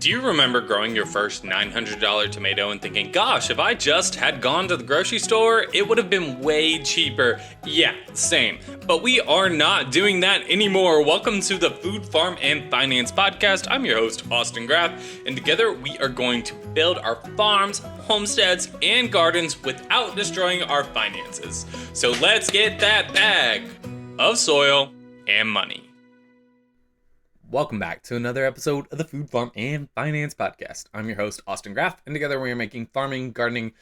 Do you remember growing your first $900 tomato and thinking, gosh, if I just had gone to the grocery store, it would have been way cheaper? Yeah, same. But we are not doing that anymore. Welcome to the Food, Farm, and Finance Podcast. I'm your host, Austin Graff, and together we are going to build our farms, homesteads, and gardens without destroying our finances. So let's get that bag of soil and money. Welcome back to another episode of the Food, Farm, and Finance Podcast. I'm your host, Austin Graff, and together we are making farming, gardening,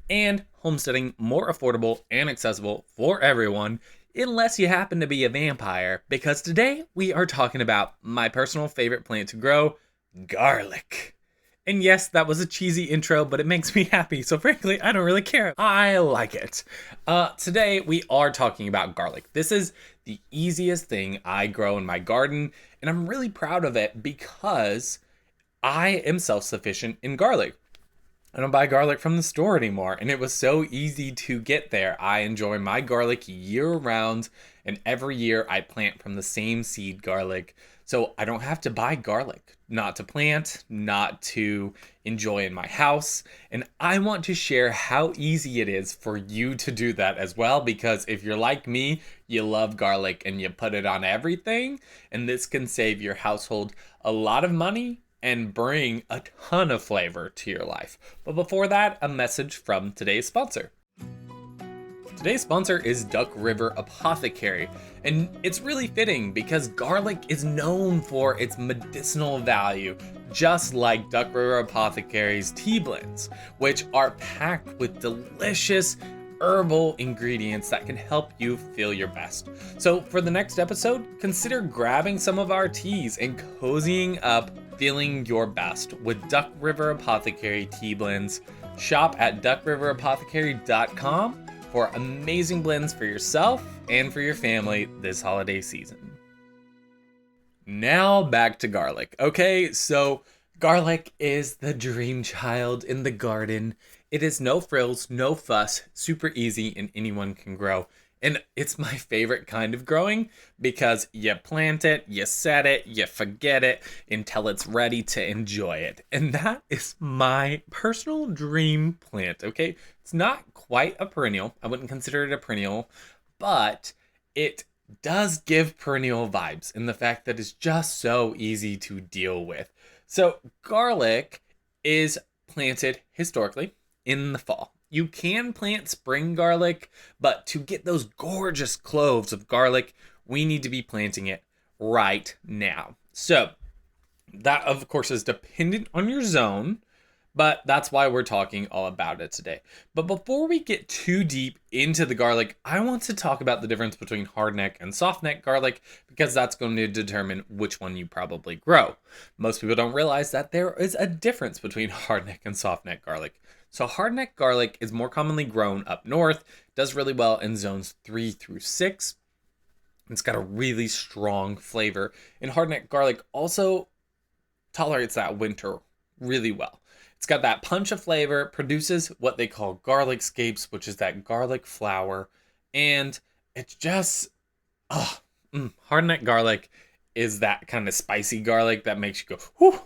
and homesteading more affordable and accessible for everyone, unless you happen to be a vampire, because today we are talking about my personal favorite plant to grow, garlic. And yes, that was a cheesy intro, but it makes me happy, so frankly, I don't really care. I like it. Today, we are talking about garlic. This is the easiest thing I grow in my garden, and I'm really proud of it because I am self-sufficient in garlic. I don't buy garlic from the store anymore, and it was so easy to get there. I enjoy my garlic year-round, and every year I plant from the same seed garlic, so I don't have to buy garlic. Not to plant, not to enjoy in my house. And I want to share how easy it is for you to do that as well, because if you're like me, you love garlic and you put it on everything, and this can save your household a lot of money and bring a ton of flavor to your life. But before that, a message from today's sponsor. Today's sponsor is Duck River Apothecary, and it's really fitting because garlic is known for its medicinal value, just like Duck River Apothecary's tea blends, which are packed with delicious herbal ingredients that can help you feel your best. So for the next episode, consider grabbing some of our teas and cozying up feeling your best with Duck River Apothecary tea blends. Shop at duckriverapothecary.com for amazing blends for yourself and for your family this holiday season. Now back to garlic. Okay, so garlic is the dream child in the garden. It is no frills, no fuss, super easy, and anyone can grow. And it's my favorite kind of growing because you plant it, you set it, you forget it until it's ready to enjoy it. And that is my personal dream plant, okay? It's not quite a perennial. I wouldn't consider it a perennial, but it does give perennial vibes in the fact that it's just so easy to deal with. So garlic is planted historically in the fall. You can plant spring garlic, but to get those gorgeous cloves of garlic, we need to be planting it right now. So that, of course, is dependent on your zone, but that's why we're talking all about it today. But before we get too deep into the garlic, I want to talk about the difference between hardneck and softneck garlic, because that's going to determine which one you probably grow. Most people don't realize that there is a difference between hardneck and softneck garlic. So hardneck garlic is more commonly grown up north, does really well in zones 3 through 6. It's got a really strong flavor. And hardneck garlic also tolerates that winter really well. It's got that punch of flavor, produces what they call garlic scapes, which is that garlic flower. And it's just, hardneck garlic is that kind of spicy garlic that makes you go, whew,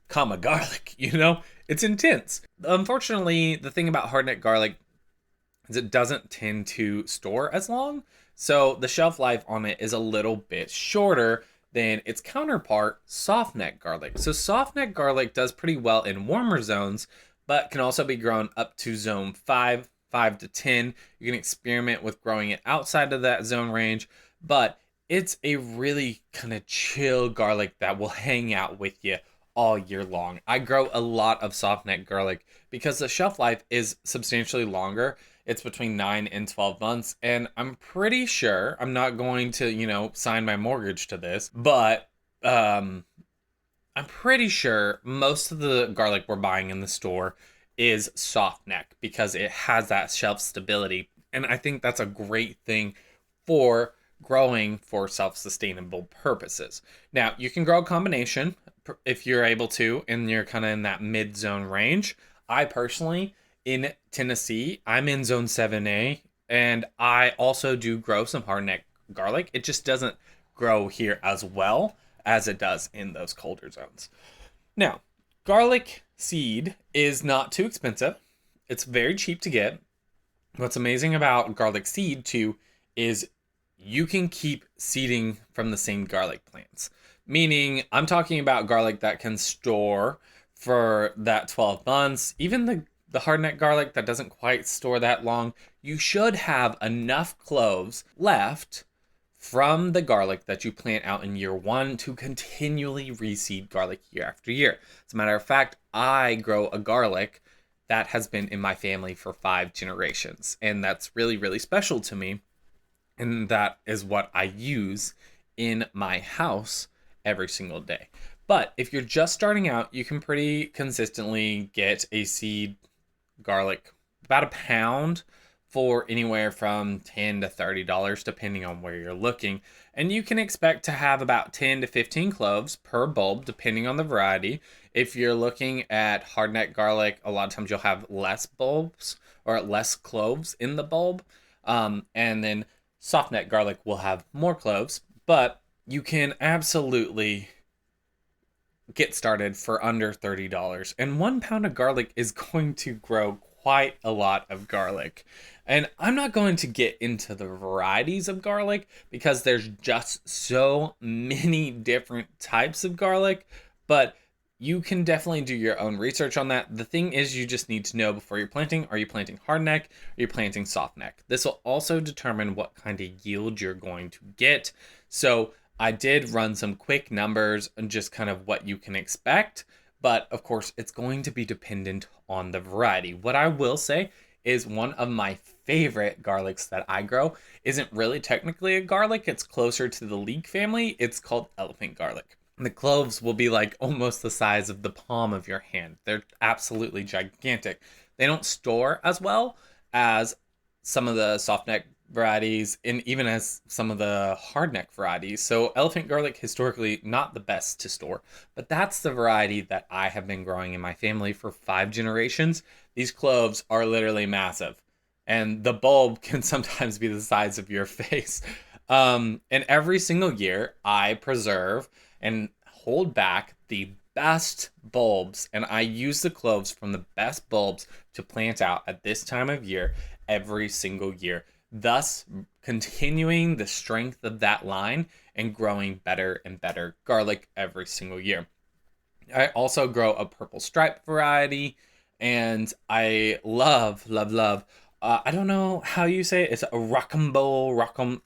comma garlic, you know? It's intense. Unfortunately, the thing about hardneck garlic is it doesn't tend to store as long. So the shelf life on it is a little bit shorter than its counterpart, softneck garlic. So softneck garlic does pretty well in warmer zones, but can also be grown up to zone 5 to 10. You can experiment with growing it outside of that zone range, but it's a really kind of chill garlic that will hang out with you all year long. I grow a lot of softneck garlic because the shelf life is substantially longer. It's between 9 and 12 months, and I'm pretty sure, I'm not going to, sign my mortgage to this, but I'm pretty sure most of the garlic we're buying in the store is softneck because it has that shelf stability, and I think that's a great thing for growing for self-sustainable purposes. Now, you can grow a combination if you're able to, and you're kind of in that mid-zone range. I personally, in Tennessee, I'm in zone 7A, and I also do grow some hardneck garlic. It just doesn't grow here as well as it does in those colder zones. Now, Garlic seed is not too expensive. It's very cheap to get. What's amazing about garlic seed too is you can keep seeding from the same garlic plants. Meaning, I'm talking about garlic that can store for that 12 months. Even the hardneck garlic that doesn't quite store that long, you should have enough cloves left from the garlic that you plant out in year one to continually reseed garlic year after year. As a matter of fact, I grow a garlic that has been in my family for 5 generations, and that's really, really special to me. And that is what I use in my house every single day. But if you're just starting out, you can pretty consistently get a seed garlic, about a pound, for anywhere from $10 to $30, depending on where you're looking. And you can expect to have about 10 to 15 cloves per bulb, depending on the variety. If you're looking at hardneck garlic, a lot of times you'll have less bulbs or less cloves in the bulb. And then softneck garlic will have more cloves, but you can absolutely get started for under $30. And 1 pound of garlic is going to grow quite a lot of garlic. And I'm not going to get into the varieties of garlic because there's just so many different types of garlic, but you can definitely do your own research on that. The thing is, you just need to know before you're planting, are you planting hardneck? Are you planting softneck? This will also determine what kind of yield you're going to get. So I did run some quick numbers and just kind of what you can expect, but of course it's going to be dependent on the variety. What I will say is one of my favorite garlics that I grow isn't really technically a garlic. It's closer to the leek family. It's called elephant garlic. The cloves will be like almost the size of the palm of your hand. They're absolutely gigantic. They don't store as well as some of the softneck varieties and even as some of the hardneck varieties. So elephant garlic, historically not the best to store, but that's the variety that I have been growing in my family for 5 generations. These cloves are literally massive, and the bulb can sometimes be the size of your face. And every single year I preserve and hold back the best bulbs, and I use the cloves from the best bulbs to plant out at this time of year every single year, thus continuing the strength of that line and growing better and better garlic every single year. I also grow a purple stripe variety, and I love, love, love. I don't know how you say it. It's a rockambo.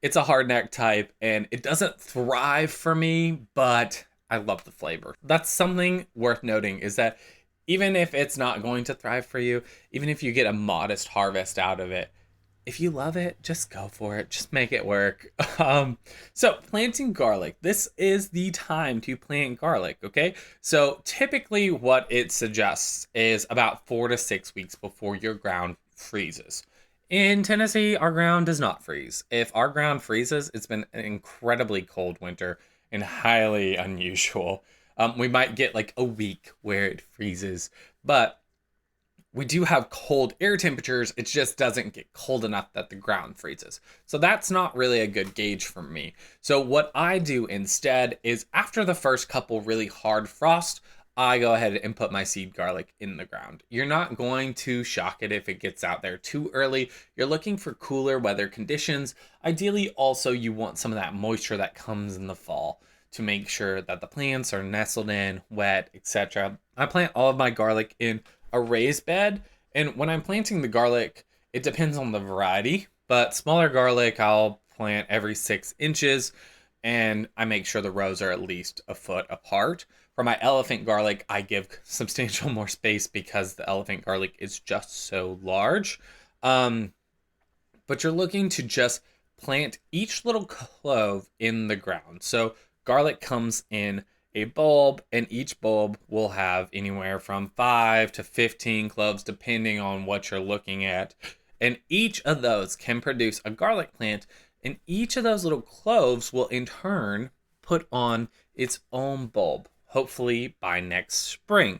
It's a hardneck type, and it doesn't thrive for me, but I love the flavor. That's something worth noting, is that even if it's not going to thrive for you, even if you get a modest harvest out of it, if you love it, just go for it. Just make it work. So planting garlic. This is the time to plant garlic, okay? So typically what it suggests is about 4 to 6 weeks before your ground freezes. In Tennessee, our ground does not freeze. If our ground freezes, it's been an incredibly cold winter and highly unusual. We might get like a week where it freezes, but we do have cold air temperatures. It just doesn't get cold enough that the ground freezes. So that's not really a good gauge for me. So what I do instead is after the first couple really hard frost, I go ahead and put my seed garlic in the ground. You're not going to shock it if it gets out there too early. You're looking for cooler weather conditions. Ideally, also, you want some of that moisture that comes in the fall to make sure that the plants are nestled in, wet, etc. I plant all of my garlic in a raised bed, and when I'm planting the garlic, it depends on the variety, but smaller garlic I'll plant every 6 inches, and I make sure the rows are at least a foot apart. For my elephant garlic, I give substantial more space because the elephant garlic is just so large. But you're looking to just plant each little clove in the ground. So garlic comes in a bulb, and each bulb will have anywhere from 5 to 15 cloves, depending on what you're looking at. And each of those can produce a garlic plant, and each of those little cloves will in turn put on its own bulb, hopefully by next spring.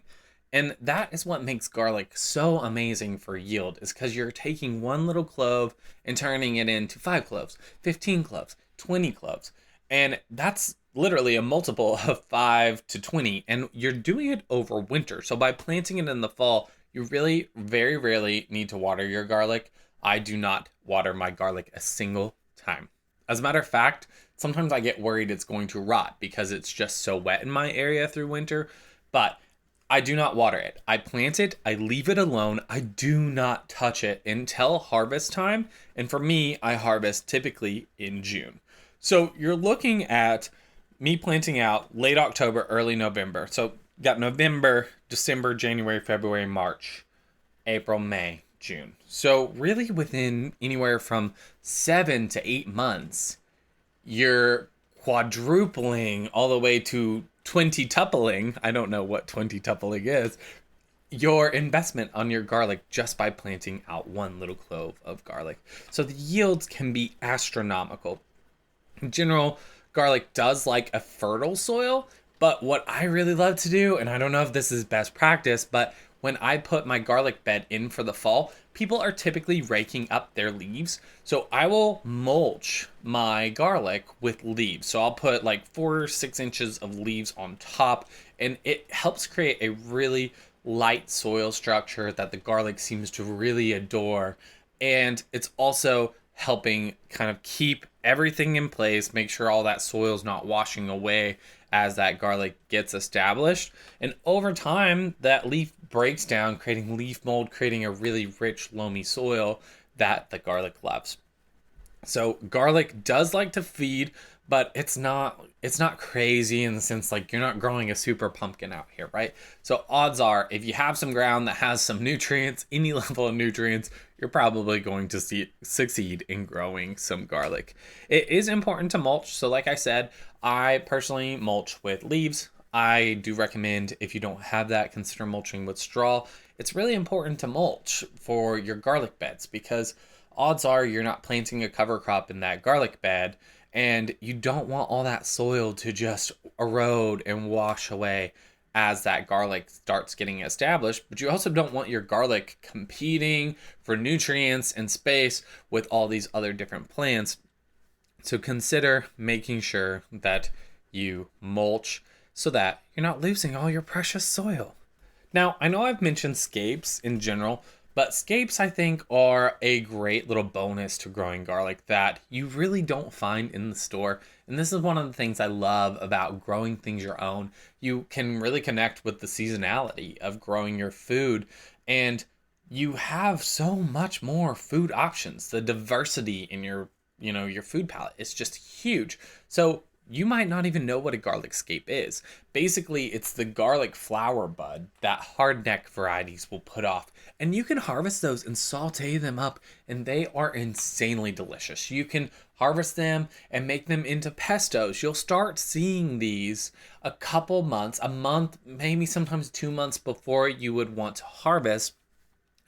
And that is what makes garlic so amazing for yield, is because you're taking one little clove and turning it into 5 cloves, 15 cloves, 20 cloves. And that's literally a multiple of 5 to 20, and you're doing it over winter. So by planting it in the fall, you really very rarely need to water your garlic. I do not water my garlic a single time. As a matter of fact, sometimes I get worried it's going to rot because it's just so wet in my area through winter, but I do not water it. I plant it, I leave it alone. I do not touch it until harvest time. And for me, I harvest typically in June. So you're looking at me planting out late October, early November. So got November, December, January, February, March, April, May, June. So really within anywhere from 7 to 8 months, you're quadrupling all the way to 20-tupling. I don't know what 20-tupling is. Your investment on your garlic just by planting out one little clove of garlic. So the yields can be astronomical. In general, garlic does like a fertile soil, but what I really love to do, and I don't know if this is best practice, but when I put my garlic bed in for the fall, people are typically raking up their leaves. So I will mulch my garlic with leaves. So I'll put like 4 or 6 inches of leaves on top, and it helps create a really light soil structure that the garlic seems to really adore. And it's also helping kind of keep everything in place, make sure all that soil is not washing away as that garlic gets established. And over time, that leaf breaks down, creating leaf mold, creating a really rich, loamy soil that the garlic loves. So garlic does like to feed, but it's not crazy in the sense like you're not growing a super pumpkin out here, right? So odds are if you have some ground that has some nutrients, any level of nutrients, you're probably going to succeed in growing some garlic. It is important to mulch. So like I said, I personally mulch with leaves. I do recommend if you don't have that, consider mulching with straw. It's really important to mulch for your garlic beds because odds are you're not planting a cover crop in that garlic bed, and you don't want all that soil to just erode and wash away as that garlic starts getting established. But you also don't want your garlic competing for nutrients and space with all these other different plants. So consider making sure that you mulch so that you're not losing all your precious soil. Now, I know I've mentioned scapes in general, but scapes, I think, are a great little bonus to growing garlic that you really don't find in the store. And this is one of the things I love about growing things your own. You can really connect with the seasonality of growing your food, and you have so much more food options. The diversity in your food palette is just huge. So you might not even know what a garlic scape is. Basically, it's the garlic flower bud that hardneck varieties will put off. And you can harvest those and saute them up, and they are insanely delicious. You can harvest them and make them into pestos. You'll start seeing these a couple months, a month, maybe sometimes 2 months before you would want to harvest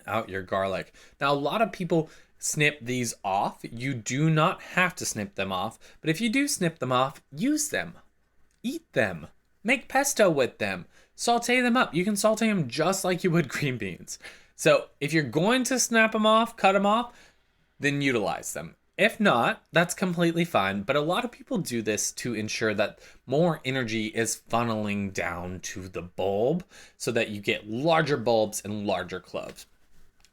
out your garlic. Now, a lot of people snip these off. You do not have to snip them off, but if you do snip them off, use them, eat them, make pesto with them, saute them up. You can saute them just like you would green beans. So if you're going to snap them off, cut them off, then utilize them. If not, that's completely fine, but a lot of people do this to ensure that more energy is funneling down to the bulb so that you get larger bulbs and larger cloves.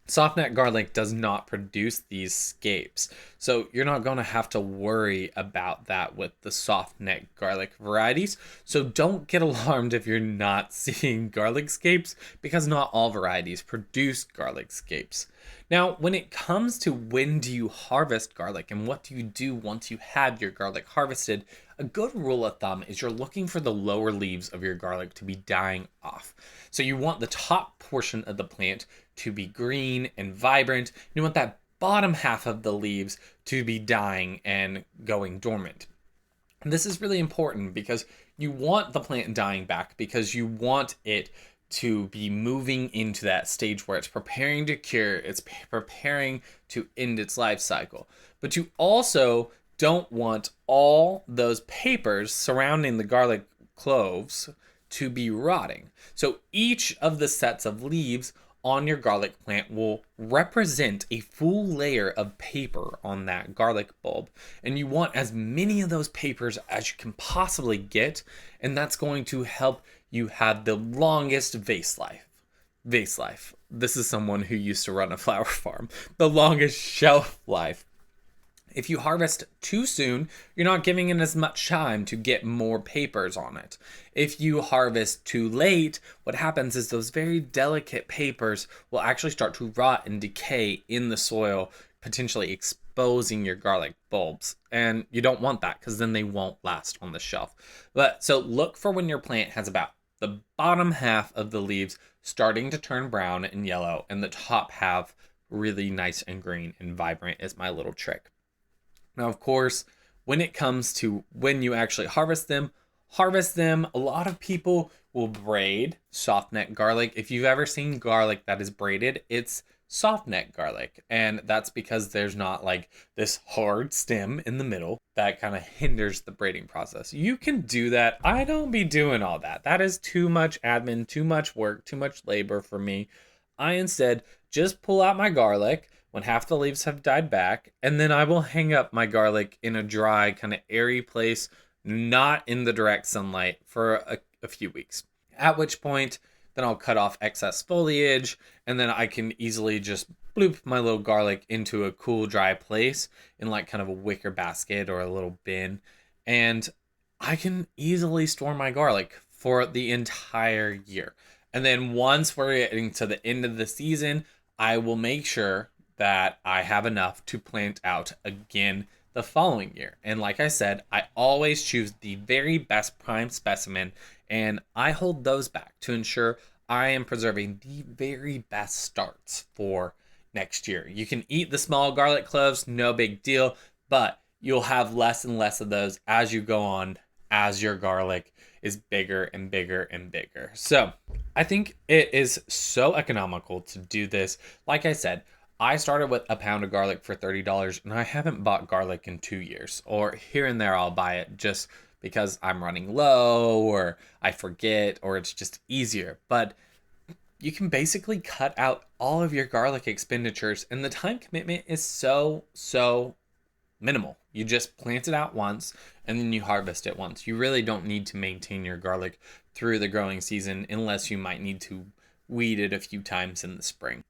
Softneck garlic does not produce these scapes, so you're not going to have to worry about that with the softneck garlic varieties. So don't get alarmed if you're not seeing garlic scapes, because not all varieties produce garlic scapes. Now, when it comes to when do you harvest garlic and what do you do once you have your garlic harvested, a good rule of thumb is you're looking for the lower leaves of your garlic to be dying off. So you want the top portion of the plant to be green and vibrant. You want that bottom half of the leaves to be dying and going dormant. And this is really important because you want the plant dying back because you want it to be moving into that stage where it's preparing to cure, it's preparing to end its life cycle. But you also don't want all those papers surrounding the garlic cloves to be rotting. So each of the sets of leaves on your garlic plant will represent a full layer of paper on that garlic bulb. And you want as many of those papers as you can possibly get, and that's going to help you have the longest vase life. Vase life. This is someone who used to run a flower farm. The longest shelf life. If you harvest too soon, you're not giving it as much time to get more papers on it. If you harvest too late, what happens is those very delicate papers will actually start to rot and decay in the soil, potentially exposing your garlic bulbs. And you don't want that because then they won't last on the shelf. But so look for when your plant has about the bottom half of the leaves starting to turn brown and yellow, and the top half really nice and green and vibrant is my little trick. Now, of course, when it comes to when you actually harvest them, a lot of people will braid soft neck garlic. If you've ever seen garlic that is braided, it's soft neck garlic. And that's because there's not like this hard stem in the middle that kind of hinders the braiding process. You can do that. I don't be doing all that. That is too much admin, too much work, too much labor for me. I instead just pull out my garlic when half the leaves have died back, and then I will hang up my garlic in a dry, kind of airy place, not in the direct sunlight, for a few weeks. At which point, then I'll cut off excess foliage, and then I can easily just bloop my little garlic into a cool, dry place in like kind of a wicker basket or a little bin, and I can easily store my garlic for the entire year. And then once we're getting to the end of the season, I will make sure that I have enough to plant out again the following year. And like I said, I always choose the very best prime specimen, and I hold those back to ensure I am preserving the very best starts for next year. You can eat the small garlic cloves, no big deal, but you'll have less and less of those as you go on, as your garlic is bigger and bigger and bigger. So I think it is so economical to do this. Like I said, I started with a pound of garlic for $30, and I haven't bought garlic in 2 years. Or here and there I'll buy it just because I'm running low, or I forget, or it's just easier. But you can basically cut out all of your garlic expenditures, and the time commitment is so minimal. You just plant it out once, and then you harvest it once. You really don't need to maintain your garlic through the growing season unless you might need to weed it a few times in the spring.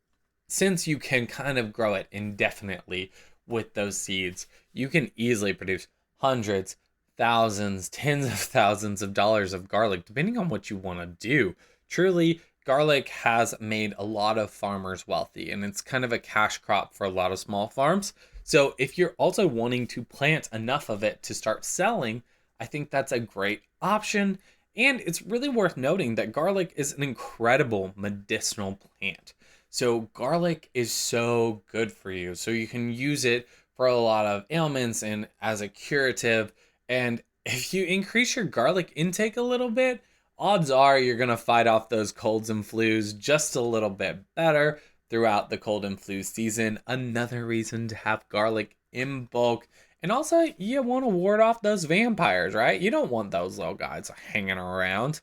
Since you can kind of grow it indefinitely with those seeds, you can easily produce hundreds, thousands, tens of thousands of dollars of garlic, depending on what you want to do. Truly, garlic has made a lot of farmers wealthy, and it's kind of a cash crop for a lot of small farms. So if you're also wanting to plant enough of it to start selling, I think that's a great option. And it's really worth noting that garlic is an incredible medicinal plant. So garlic is so good for you. So you can use it for a lot of ailments and as a curative. And if you increase your garlic intake a little bit, odds are you're going to fight off those colds and flus just a little bit better throughout the cold and flu season. Another reason to have garlic in bulk. And also, you want to ward off those vampires, right? You don't want those little guys hanging around.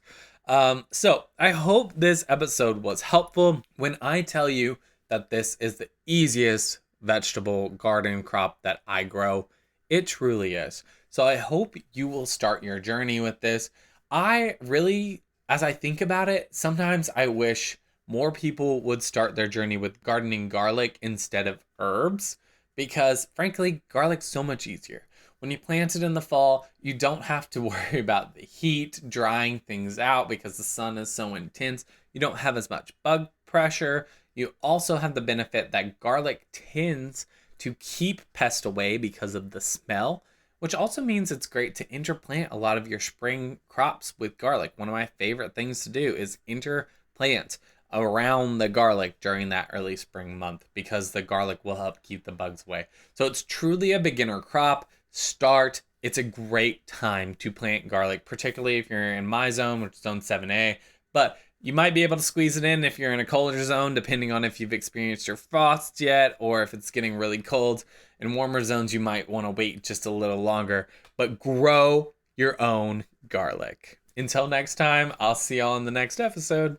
So I hope this episode was helpful. When I tell you that this is the easiest vegetable garden crop that I grow, it truly is. So I hope you will start your journey with this. I really, as I think about it, sometimes I wish more people would start their journey with gardening garlic instead of herbs, because frankly, garlic's so much easier. When you plant it in the fall, you don't have to worry about the heat drying things out because the sun is so intense. You don't have as much bug pressure. You also have the benefit that garlic tends to keep pests away because of the smell, which also means it's great to interplant a lot of your spring crops with garlic. One of my favorite things to do is interplant around the garlic during that early spring month because the garlic will help keep the bugs away. So it's truly a beginner crop. Start. It's a great time to plant garlic, particularly if you're in my zone, which is zone 7A, but you might be able to squeeze it in if you're in a colder zone, depending on if you've experienced your frosts yet, or if it's getting really cold. In warmer zones, you might want to wait just a little longer, but grow your own garlic. Until next time, I'll see y'all in the next episode.